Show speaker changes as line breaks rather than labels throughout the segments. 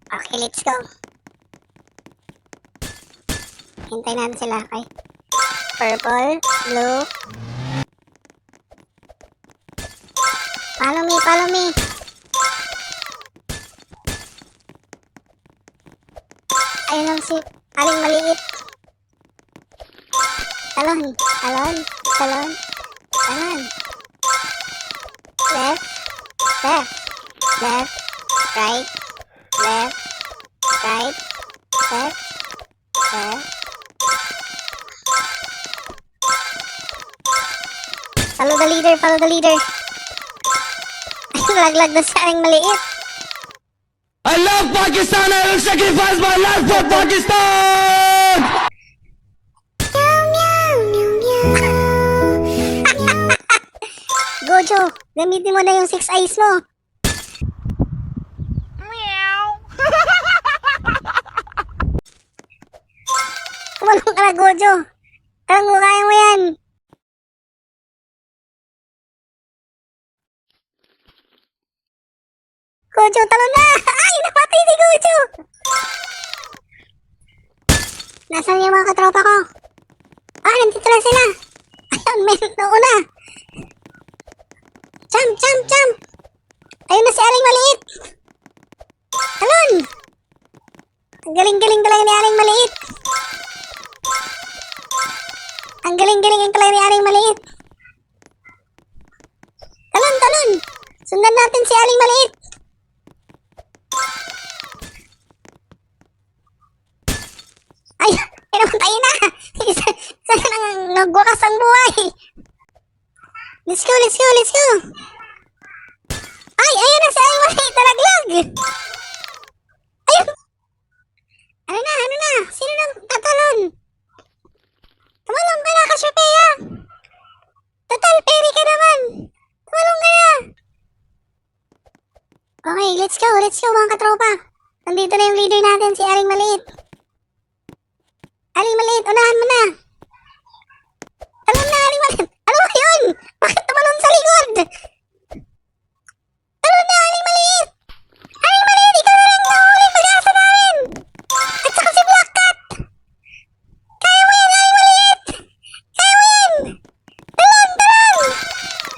Okay, let's go. Hintay natin sila. Okay. Purple, blue. Follow me, follow me. Ayun lang si Aling Maliit. Talon, talon, talon, talon. Left, left, left, right, left, right, left, left. Follow the leader, follow the leader. Ay, laglag na si Aling Maliit.
I love Pakistan. I will sacrifice my life for Pakistan.
Gojo, gamitin mo na yung 6 eyes mo. Kumalong ka na, Gojo. Kaya mo yan. Gojo, talon na! Ay, napatay si Gojo! Nasaan yung mga katropa ko? Ah, nandito lang sila. Ayun, meron na una. Jump, jump, jump! Ayun na si Aling Maliit. Talon! Ang galing-galing talaga ni Aling Maliit. Ang galing-galing talaga ni Aling Maliit. Talon, talon! Sundan natin si Aling Maliit. Ay, namatay na. Isa na nang nagwakas ang buhay. Let's go, let's go, let's go. Ay, ayun na si Aling Maliit. Talaglag. Ayun. Ano na, ano na? Sino nang tatalon? Tumalong ka na, Cassiopeia. Total, peri ka naman. Tumalong ka na. Okay, let's go mga katropa. Nandito na yung leader natin, si Aling Maliit. Aling Maliit, unahan mo na. Talon na, Aling Maliit. Ano ba yun? Bakit tumalon sa likod? Talon na, Aling Maliit. Aling Maliit, ikaw na lang nahuling pag-asa namin. At saka si Black Cat. Kaya mo yan, Aling Maliit. Kaya mo yan. Talon, talon.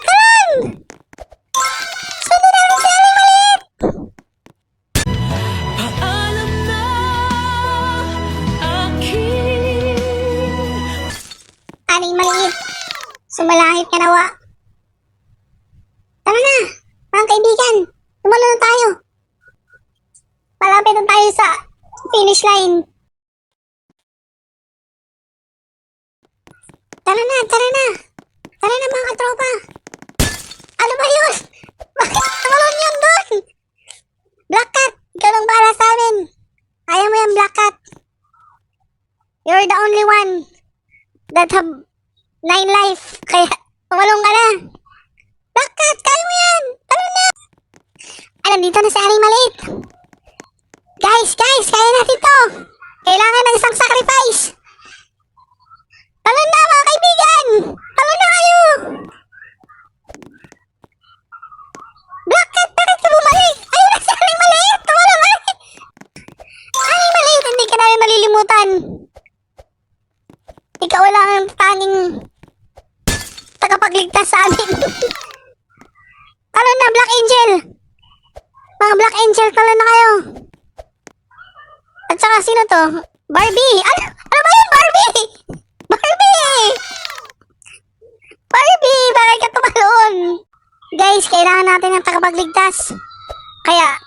Talon. Sundan natin si Aling Maliit.
Paalam na aking
Aling Maliit, sumalahit ka nawa. Tara na, mga kaibigan, tumalo na tayo. Malapit na tayo sa finish line. Tara na, tara na. Tara na mga katropa. Ano ba yun? Bakit tumalon yun doon? Black Cat, ikaw lang para sa amin. Kaya mo yan, Black Cat. You're the only one that have 9 life. Kaya tumalong ka na. Black Cat, kaya mo yan. Talo na. Ay, nandito na si Aling Maliit. Guys, kaya natin to. Kailangan ng isang sacrifice. Talo na mga kaibigan. Talo na kayo. Black Cat, bakit ka bumalik? Ayun na si Aling Maliit. Tumalong ka. Aling Maliit, hindi ka namin malilimutan. Ikaw lang ang tanging tagapagligtas sa amin. Talon na, Black Angel. Mga Black Angel, talon na kayo. At saka sino to? Barbie. Ano ba yun, Barbie? Barbie! Barbie, bakit ka tumalon? Guys, kailangan natin ng tagapagligtas. Kaya,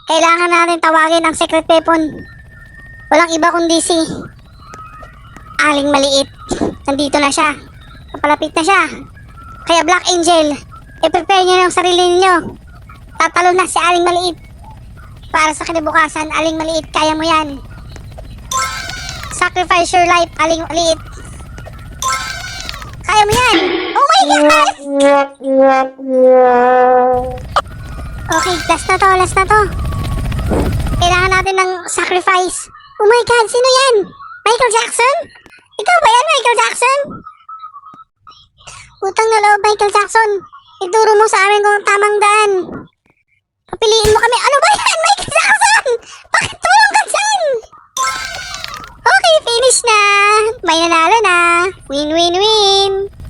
kailangan natin tawagin ang secret weapon. Walang iba kundi si Aling Maliit. Nandito na siya. Papalapit na siya. Kaya Black Angel, i-prepare nyo yung sarili ninyo. Tatalon na si Aling Maliit. Para sa kinabukasan, Aling Maliit, kaya mo yan. Sacrifice your life, Aling Maliit. Kaya mo yan. Oh my God! Okay, last na to, last na to. Kailangan natin ng sacrifice. Oh my God, sino yan? Michael Jackson? Ikaw ba yan, Michael Jackson? Utang na loob, Michael Jackson. Ituro mo sa amin kung tamang daan. Papiliin mo kami. Ano ba yan, Michael Jackson? Bakit May nanalo na. Win, win, win.